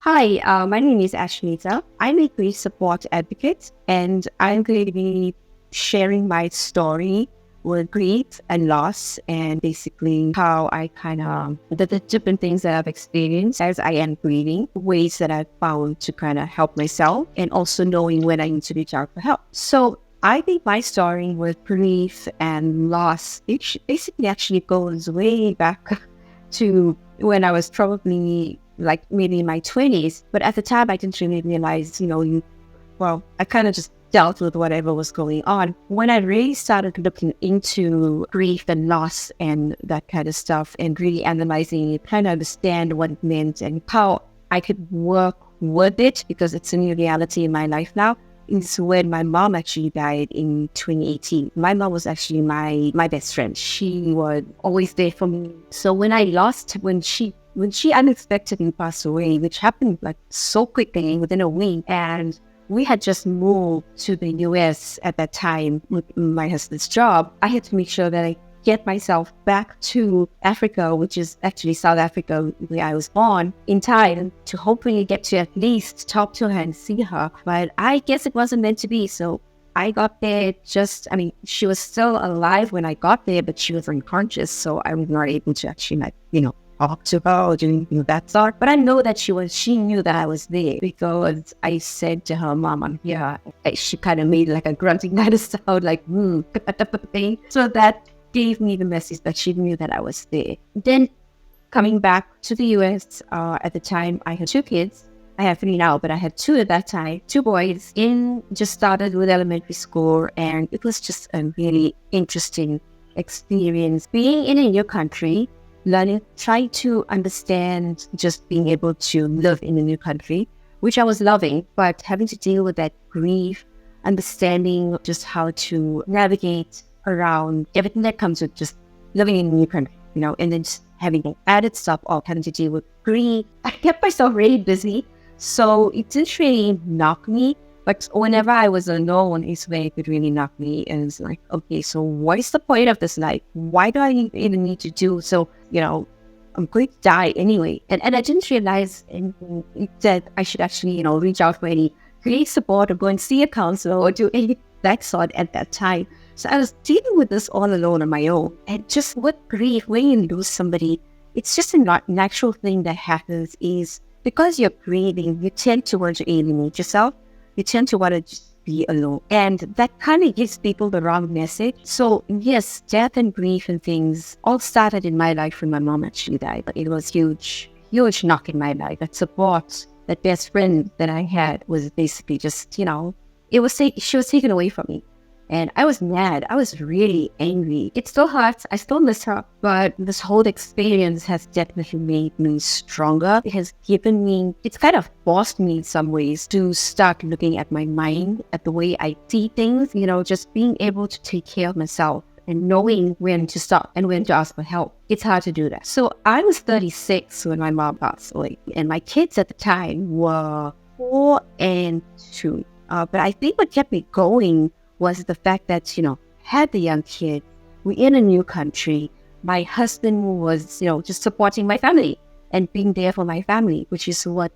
Hi, my name is Ashmeeta. I'm a grief support advocate, and I'm going to be sharing my story with grief and loss, and basically how I kind of the different things that I've experienced as I am grieving, ways that I've found to kind of help myself, and also knowing when I need to reach out for help. So I think my story with grief and loss, basically actually goes way back to when I was probably like maybe in my 20s. But at the time, I didn't really realize, I kind of just dealt with whatever was going on. When I really started looking into grief and loss and that kind of stuff and really analyzing it, trying to understand what it meant and how I could work with it because it's a new reality in my life now, is when my mom actually died in 2018. My mom was actually my best friend. She was always there for me. So when she unexpectedly passed away, which happened like so quickly within a week, and we had just moved to the US at that time with my husband's job, I had to make sure that I get myself back to Africa, which is actually South Africa, where I was born, in time to hopefully get to at least talk to her and see her. But I guess it wasn't meant to be. So I got there she was still alive when I got there, but she was unconscious. So I was not able to actually talk to her or do anything of that sort. But I know that she knew that I was there because I said to her, "Mom, I'm here." She kind of made like a grunting kind of sound, like, thing. So that gave me the message that she knew that I was there. Then coming back to the US, at the time I had two kids. I have three now, but I had two at that time, two boys. Just started with elementary school, and it was just a really interesting experience. Being in a new country, learning, trying to understand just being able to live in a new country, which I was loving, but having to deal with that grief, understanding just how to navigate around everything that comes with just living in a new country, and then just having the added stuff of having to deal with grief. I kept myself really busy, so it didn't really knock me. But whenever I was alone is where it could really knock me. And it's like, okay, so what is the point of this life? Why do I even need to do so? I'm going to die anyway. And I didn't realize that I should actually, reach out for any grief support or go and see a counselor or do any that sort at that time. So I was dealing with this all alone on my own. And just with grief, when you lose somebody, it's just a natural thing that happens is because you're grieving, you tend to want to alienate yourself. You tend to want to just be alone. And that kind of gives people the wrong message. So yes, death and grief and things all started in my life when my mom actually died. But it was huge knock in my life. That support, that best friend that I had was basically just, she was taken away from me. And I was mad. I was really angry. It still hurts. I still miss her. But this whole experience has definitely made me stronger. It has it's kind of forced me in some ways to start looking at my mind, at the way I see things, just being able to take care of myself and knowing when to stop and when to ask for help. It's hard to do that. So I was 36 when my mom passed away. And my kids at the time were 4 and 2. But I think what kept me going was the fact that, had the young kid, we're in a new country. My husband was, just supporting my family and being there for my family, which is what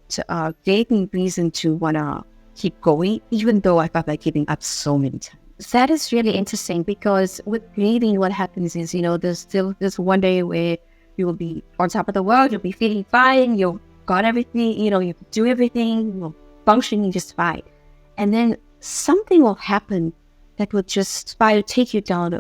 gave me reason to want to keep going, even though I felt like giving up so many times. That is really interesting because with grieving, what happens is, there's this one day where you will be on top of the world, you'll be feeling fine, you've got everything, you do everything, you're functioning just fine. And then something will happen that would just take you down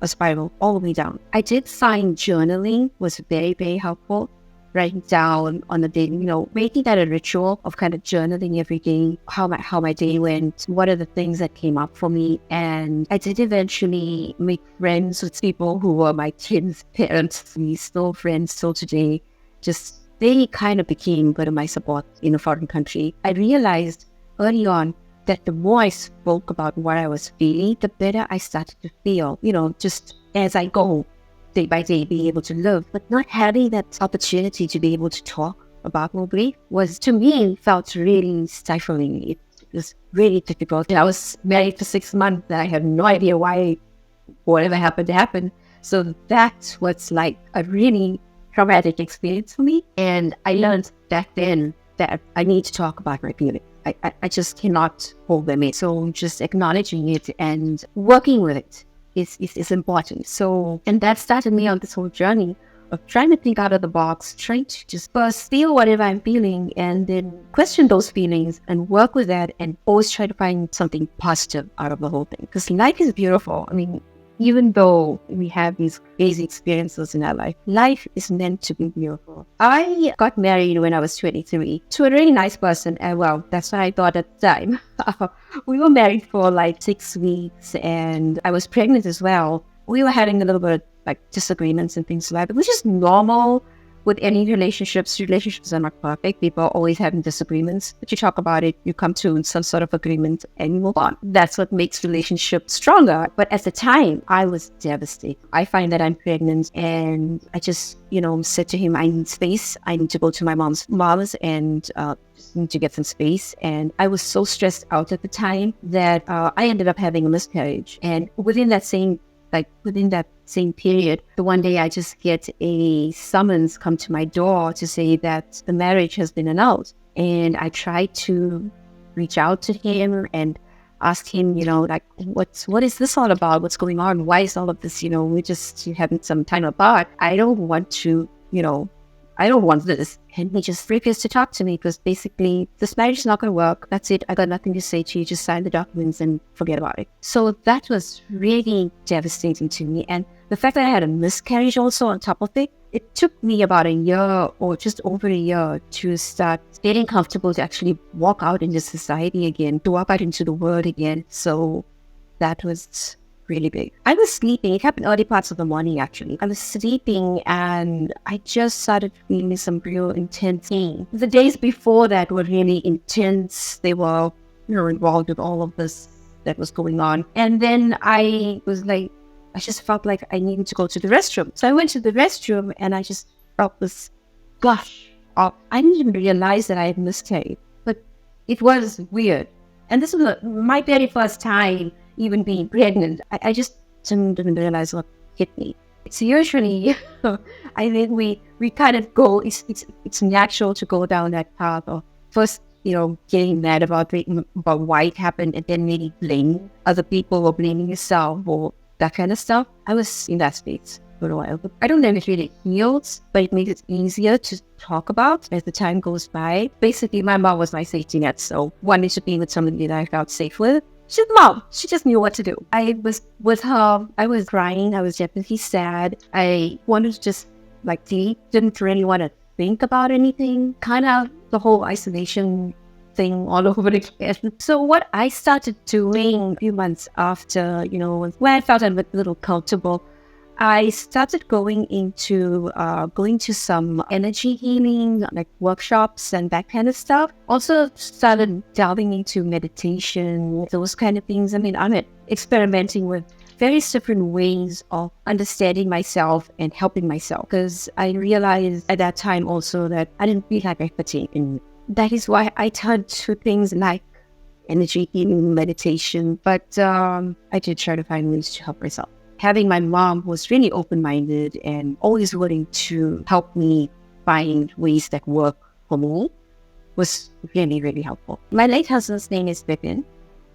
a spiral all the way down. I did find journaling was very, very helpful. Writing down on the day, making that a ritual of kind of journaling every day, how my day went, what are the things that came up for me. And I did eventually make friends with people who were my kids' parents. We still friends till today. Just they kind of became part of my support in a foreign country. I realized early on that the more I spoke about what I was feeling, the better I started to feel, just as I go day by day, being able to live. But not having that opportunity to be able to talk about my grief was, to me, felt really stifling. It was really difficult. I was married for 6 months and I had no idea why whatever happened happened. So that was like a really traumatic experience for me. And I learned back then that I need to talk about my feelings. I just cannot hold them in. So just acknowledging it and working with it is important. So, and that started me on this whole journey of trying to think out of the box, trying to just first feel whatever I'm feeling and then question those feelings and work with that and always try to find something positive out of the whole thing. Because life is beautiful. I mean, even though we have these crazy experiences in our life, life is meant to be beautiful. I got married when I was 23 to a really nice person. And well, that's what I thought at the time. We were married for like 6 weeks and I was pregnant as well. We were having a little bit of like disagreements and things like that, which is normal with any relationships. Relationships are not perfect. People are always having disagreements, but you talk about it, you come to some sort of agreement and you move on. That's what makes relationships stronger. But at the time, I was devastated. I find that I'm pregnant and I just, said to him, I need space. I need to go to my mom's and just need to get some space. And I was so stressed out at the time that I ended up having a miscarriage. And within that same period, the one day I just get a summons come to my door to say that the marriage has been annulled. And I tried to reach out to him and ask him, what is this all about? What's going on? Why is all of this, we're just having some time apart. I don't want this. And he just refused to talk to me because basically this marriage is not going to work. That's it. I got nothing to say to you. Just sign the documents and forget about it. So that was really devastating to me. And the fact that I had a miscarriage also on top of it, it took me about a year or just over a year to start getting comfortable to actually walk out into society again, to walk out into the world again. So that was really big. I was sleeping. It happened early parts of the morning, actually. I was sleeping and I just started feeling some real intense pain. The days before that were really intense. They were, involved with all of this that was going on. And then I just felt like I needed to go to the restroom. So I went to the restroom and I just felt this gush of, I didn't even realize that I had miscarried, but it was weird. And this was my very first time even being pregnant. I just didn't realize what hit me. It's usually, I think we kind of go, it's natural to go down that path of first, getting mad about why it happened and then maybe blaming other people or blaming yourself or that kind of stuff. I was in that space for a while. But I don't know if it really heals, but it makes it easier to talk about as the time goes by. Basically, my mom was my safety net, so wanted to be with somebody that I felt safe with. She's mom. She just knew what to do. I was with her. I was crying. I was definitely sad. I wanted to just sleep. Didn't really want to think about anything. Kind of the whole isolation thing all over again. So what I started doing a few months after, when I felt a little comfortable, I started going to some energy healing, like workshops and that kind of stuff. Also started delving into meditation, those kind of things. I mean, I'm experimenting with various different ways of understanding myself and helping myself, because I realized at that time also that I didn't feel like I fit in. That is why I turned to things like energy healing, meditation, but I did try to find ways to help myself. Having my mom who was really open-minded and always willing to help me find ways that work for me was really, really helpful. My late husband's name is Vipin,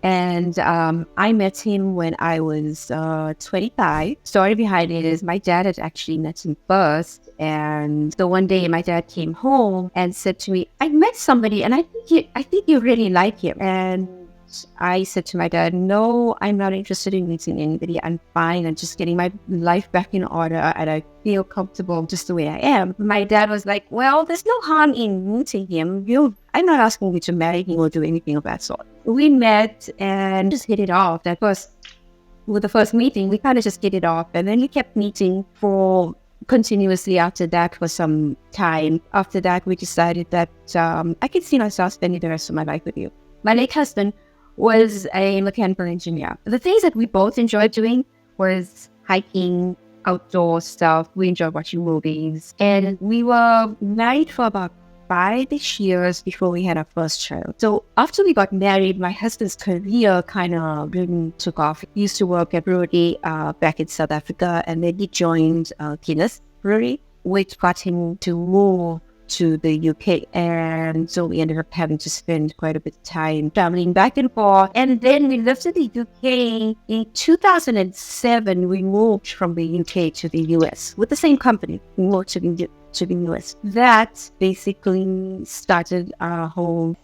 and I met him when I was 25. Story behind it is my dad had actually met him first, and so one day my dad came home and said to me, I met somebody and I think you really like him. And I said to my dad, no, I'm not interested in meeting anybody. I'm fine. I'm just getting my life back in order and I feel comfortable just the way I am. My dad was like, well, there's no harm in meeting him. I'm not asking you to marry him or do anything of that sort. We met and just hit it off. With the first meeting, we kind of just hit it off. And then we kept meeting for continuously after that for some time. After that, we decided that I could see myself spending the rest of my life with you. My late husband was a mechanical engineer. The things that we both enjoyed doing was hiking, outdoor stuff. We enjoyed watching movies. And we were married for about 5-ish years before we had our first child. So after we got married, my husband's career kind of really took off. He used to work at brewery back in South Africa, and then he joined Guinness Brewery, which got him to move to the UK. And so we ended up having to spend quite a bit of time traveling back and forth. And then we left to the UK in 2007. We moved from the UK to the US with the same company. We moved to the US. That basically started our whole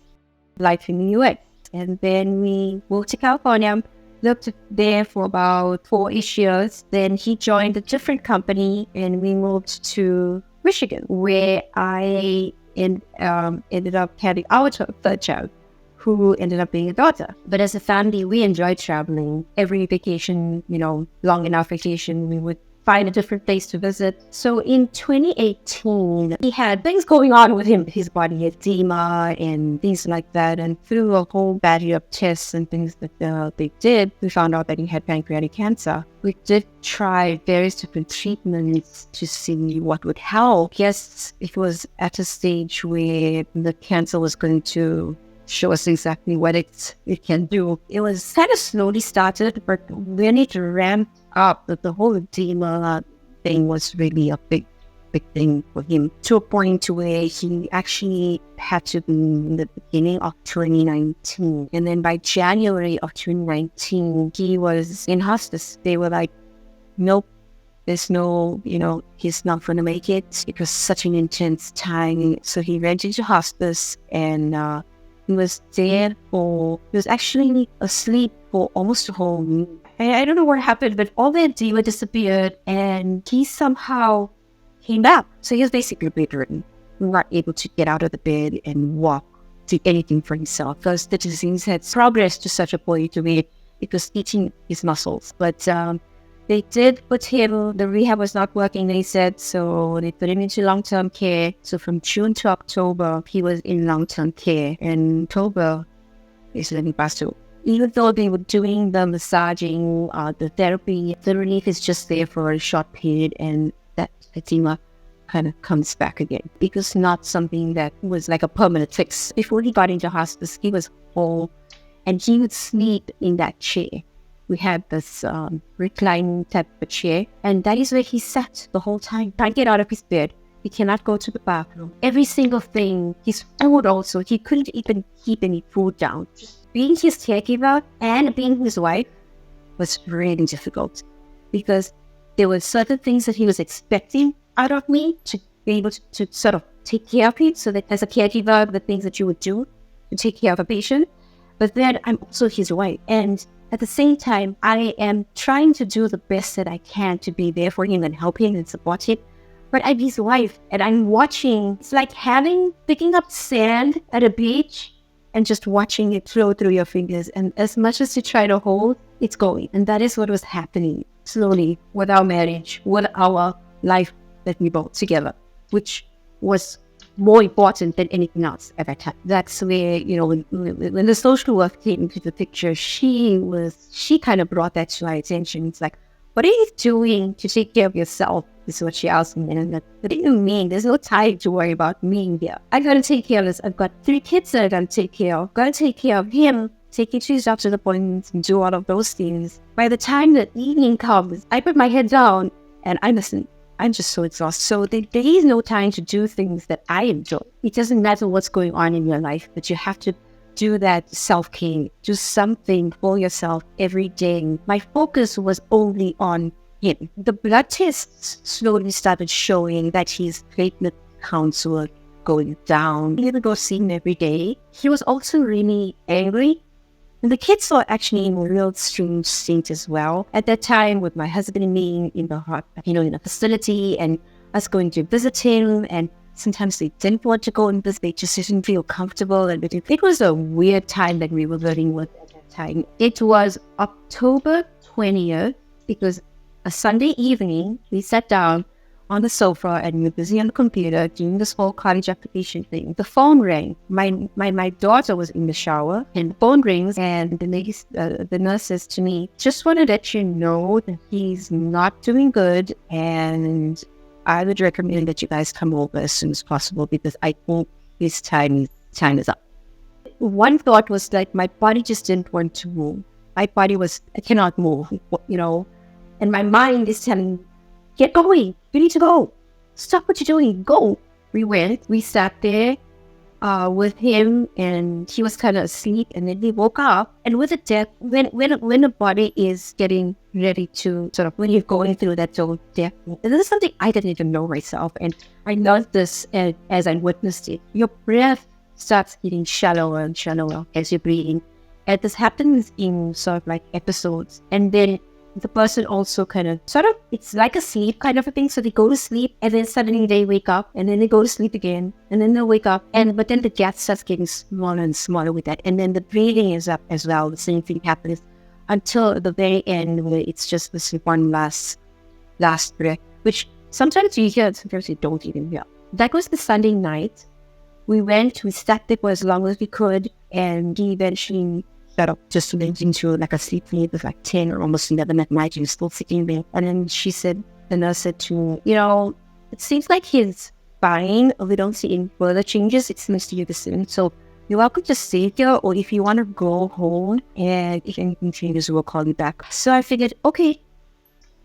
life in the US. And then we moved to California, lived there for about 4-ish years. Then he joined a different company and we moved to Michigan, where I ended up having our third child, who ended up being a daughter. But as a family, we enjoyed traveling. Every vacation, long enough vacation, we would find a different place to visit. So in 2018, he had things going on with him, his body edema and things like that. And through a whole battery of tests and things that they did, we found out that he had pancreatic cancer. We did try various different treatments to see what would help. Yes, it was at a stage where the cancer was going to show us exactly what it can do. It was kind of slowly started, but when it ramped up, the whole edema thing was really a big thing for him, to a point where he actually had to be in the beginning of 2019. And then by January of 2019, he was in hospice. They were like, nope, there's no, he's not going to make it. It was such an intense time. So he went into hospice and he was actually asleep for almost a whole week. I don't know what happened, but all the edema disappeared and he somehow came back. So he was basically bedridden, not able to get out of the bed and walk, do anything for himself, because the disease had progressed to such a point where it was eating his muscles. But they did put him, the rehab was not working, they said, so they put him into long-term care. So from June to October, he was in long-term care. And October is when he passed away. Even though they were doing the massaging, the therapy, the relief is just there for a short period and that edema kind of comes back again. It was not something that was like a permanent fix. Before he got into hospice, he was whole and he would sleep in that chair. We had this reclining type of chair, and that is where he sat the whole time. Can't get out of his bed. He cannot go to the bathroom. Every single thing, his food also, he couldn't even keep any food down. Just being his caregiver and being his wife was really difficult because there were certain things that he was expecting out of me to be able to sort of take care of him. So that as a caregiver, the things that you would do to take care of a patient. But then I'm also his wife. And at the same time, I am trying to do the best that I can to be there for him and help him and support him. But I'm his wife and I'm watching. It's like picking up sand at a beach and just watching it flow through your fingers. And as much as you try to hold, it's going. And that is what was happening slowly with our marriage, with our life that we built together, which was more important than anything else at that time. That's where, when the social work came into the picture, she kind of brought that to my attention. It's like, what are you doing to take care of yourself? Is what she asked me. And what do you mean? There's no time to worry about me here. I gotta take care of this. I've got 3 kids that I gotta take care of. Gotta take care of him, take him to his doctor's appointments and do all of those things. By the time the evening comes, I put my head down and I listen. I'm just so exhausted. So there is no time to do things that I enjoy. It doesn't matter what's going on in your life, but you have to do that self-care. Do something for yourself every day. My focus was only on him. The blood tests slowly started showing that his platelet counts were going down. He didn't go see him every day. He was also really angry. And the kids were actually in a real strange state as well. At that time, with my husband being in the facility and us going to visit him, and sometimes they didn't want to go and visit, they just didn't feel comfortable. And it was a weird time that we were living with at that time. It was October 20th, because a Sunday evening, we sat down on the sofa and we were busy on the computer doing this whole college application thing. The phone rang. My daughter was in the shower and the phone rings and the nurse says to me, just want to let you know that he's not doing good and I would recommend that you guys come over as soon as possible because I think his time is up. One thought was like my body just didn't want to move. I cannot move, and my mind is telling me, get going. You need to go. Stop what you're doing. Go. we sat there with him, and he was kind of asleep, and then he woke up. And with a death, when a body is getting ready to sort of, when you're going through that sort of death, and this is something I didn't even know myself, and I learned this as I witnessed it. Your breath starts getting shallower and shallower as you're breathing, and this happens in sort of like episodes, and then the person also kind of sort of, it's like a sleep kind of a thing. So they go to sleep, and then suddenly they wake up, and then they go to sleep again, and then they'll wake up, but then the gap starts getting smaller and smaller with that. And then the breathing is up as well. The same thing happens until the very end, where it's just this one last breath, which sometimes you hear, sometimes you don't even hear. That was the Sunday night. We sat there for as long as we could, and he eventually got up, just went into like a sleep. It was like 10 or almost 11 at night. He was still sitting there. And then the nurse said to me, it seems like he's fine. We don't see any further changes. It seems to be the same. So you're welcome to stay here, or if you want to go home, and if anything changes, we'll call you back. So I figured, okay,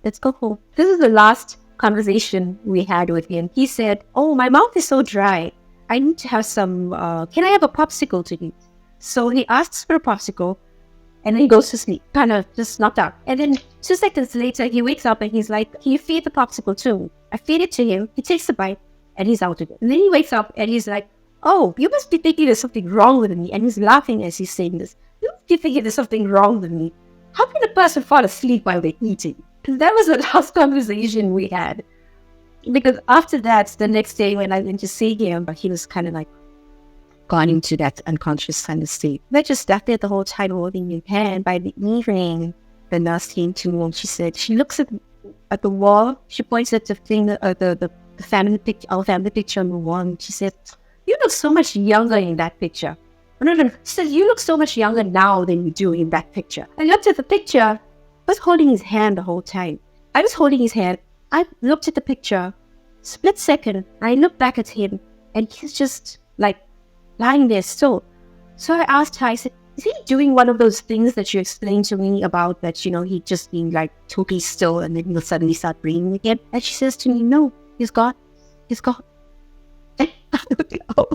let's go home. This is the last conversation we had with him. He said, oh, my mouth is so dry. I need to have some, can I have a popsicle to eat? So he asks for a popsicle, and then he goes to sleep, kind of just knocked out. And then 2 seconds later, he wakes up and he's like, can you feed the popsicle too? I feed it to him. He takes a bite, and he's out again. And then he wakes up and he's like, oh, you must be thinking there's something wrong with me. And he's laughing as he's saying this. You must be thinking there's something wrong with me. How can a person fall asleep while they're eating? And that was the last conversation we had. Because after that, the next day when I went to see him, he was kind of like gone into that unconscious kind of state. I just sat there the whole time holding his hand. By the evening, the nurse came to me and she said, she looks at the wall, she points at the thing, the family picture, our family picture on the wall, and she said, you look so much younger in that picture. No. She said, you look so much younger now than you do in that picture. I looked at the picture, I was holding his hand the whole time. I was holding his hand. I looked at the picture, split second, I looked back at him, and he's just like lying there still. So I asked her, I said, is he doing one of those things that you explained to me about, that, he just being like totally still and then he'll suddenly start breathing again? And she says to me, no, he's gone. He's gone. And I look, oh.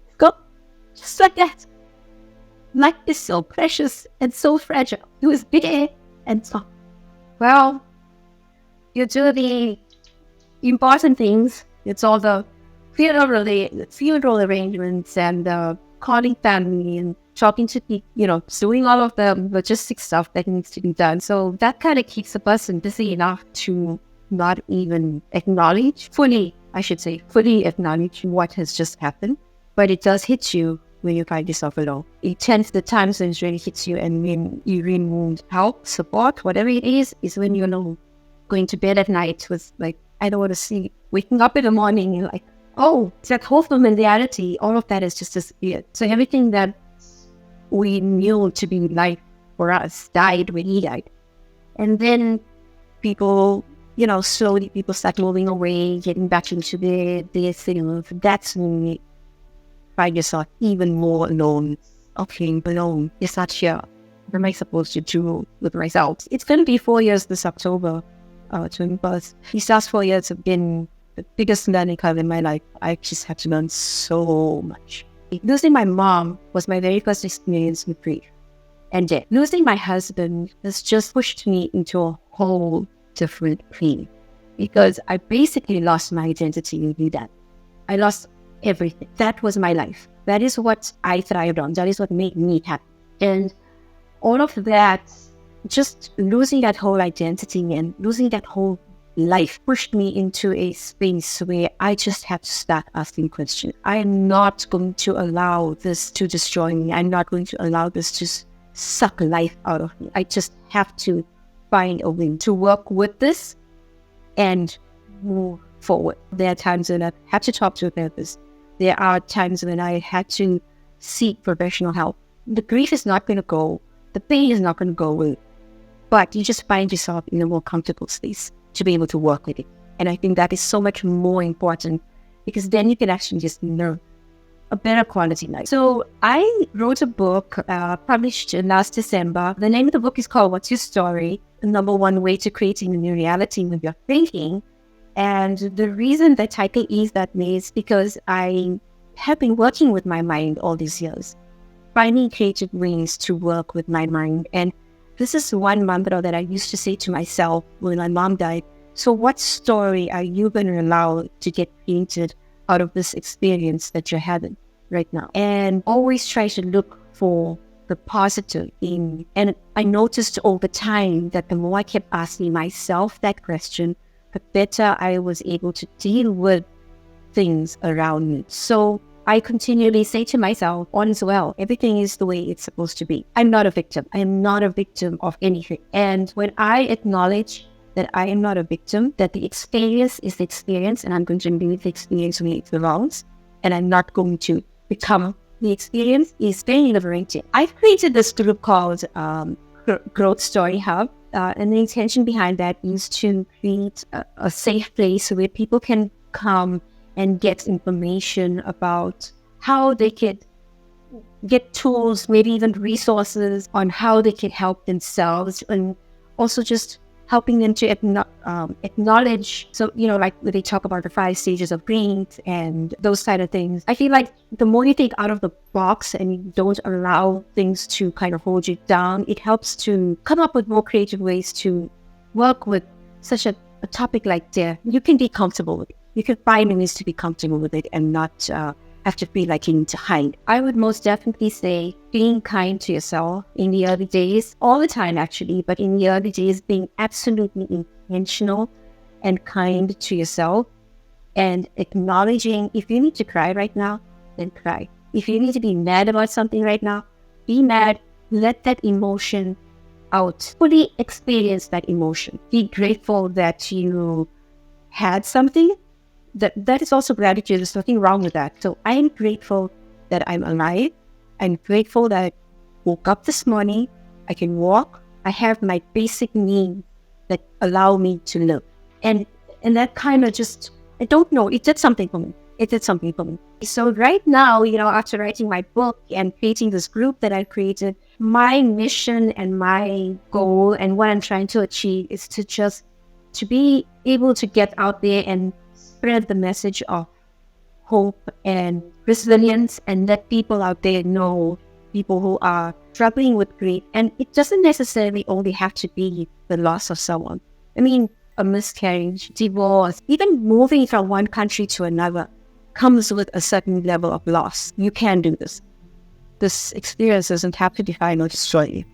He's gone. Just like that. Life is so precious and so fragile. He was there and so. Well, you do the important things. It's all the funeral arrangements and calling family and talking to people, doing all of the logistic stuff that needs to be done. So that kind of keeps a person busy enough to not even fully acknowledge what has just happened. But it does hit you when you find yourself alone. The times when it really hits you and when you really need help, support, whatever it is when you're alone. Going to bed at night with like, I don't want to sleep. Waking up in the morning, you're like, oh, it's that whole familiarity. All of that is just disappeared. So everything that we knew to be life for us died when he died. And then people, slowly people start moving away, getting back into their thing. That's when you find yourself even more alone. Okay, alone. You're not here. What am I supposed to do with myself? It's going to be 4 years this October. 21st. These last 4 years have been the biggest learning curve in my life. I just had to learn so much. Losing my mom was my very first experience with grief and death. Losing my husband has just pushed me into a whole different plane, because I basically lost my identity with that. I lost everything. That was my life. That is what I thrived on. That is what made me happy. And all of that, just losing that whole identity and losing that whole life pushed me into a space where I just had to start asking questions. I am not going to allow this to destroy me. I'm not going to allow this to suck life out of me. I just have to find a way to work with this and move forward. There are times when I've had to talk to a therapist. There are times when I had to seek professional help. The grief is not going to go. The pain is not going to go away. But you just find yourself in a more comfortable space to be able to work with it. And I think that is so much more important, because then you can actually just learn a better quality life. So I wrote a book published last December. The name of the book is called What's Your Story? The #1 way to creating a new reality with your thinking. And the reason the title is that way is because I have been working with my mind all these years, finding creative ways to work with my mind. And this is one mantra that I used to say to myself when my mom died. So what story are you going to allow to get painted out of this experience that you're having right now? And always try to look for the positive in. And I noticed over time that the more I kept asking myself that question, the better I was able to deal with things around me. So I continually say to myself, all is well. Everything is the way it's supposed to be. I'm not a victim. I am not a victim of anything. And when I acknowledge that I am not a victim, that the experience is the experience, and I'm going to leave the experience where it belongs, and I'm not going to become the experience, is very liberating. I've created this group called Growth Story Hub. And the intention behind that is to create a safe place where people can come and get information about how they could get tools, maybe even resources on how they can help themselves, and also just helping them to acknowledge. So, like when they talk about the 5 stages of grief and those kind of things, I feel like the more you think out of the box and you don't allow things to kind of hold you down, it helps to come up with more creative ways to work with such a topic like death. You can be comfortable with it. You can find ways to be comfortable with it and not have to feel like you need to hide. I would most definitely say being kind to yourself in the early days, all the time actually, but in the early days, being absolutely intentional and kind to yourself, and acknowledging if you need to cry right now, then cry. If you need to be mad about something right now, be mad. Let that emotion out. Fully experience that emotion. Be grateful that you had something. That is also gratitude. There's nothing wrong with that. So I am grateful that I'm alive. I'm grateful that I woke up this morning. I can walk. I have my basic needs that allow me to live. And that kind of just, I don't know, it did something for me. It did something for me. So right now, after writing my book and creating this group that I created, my mission and my goal and what I'm trying to achieve is to be able to get out there and spread the message of hope and resilience, and let people out there know, people who are struggling with grief. And it doesn't necessarily only have to be the loss of someone. I mean, a miscarriage, divorce, even moving from one country to another comes with a certain level of loss. You can do this. This experience doesn't have to define or destroy you.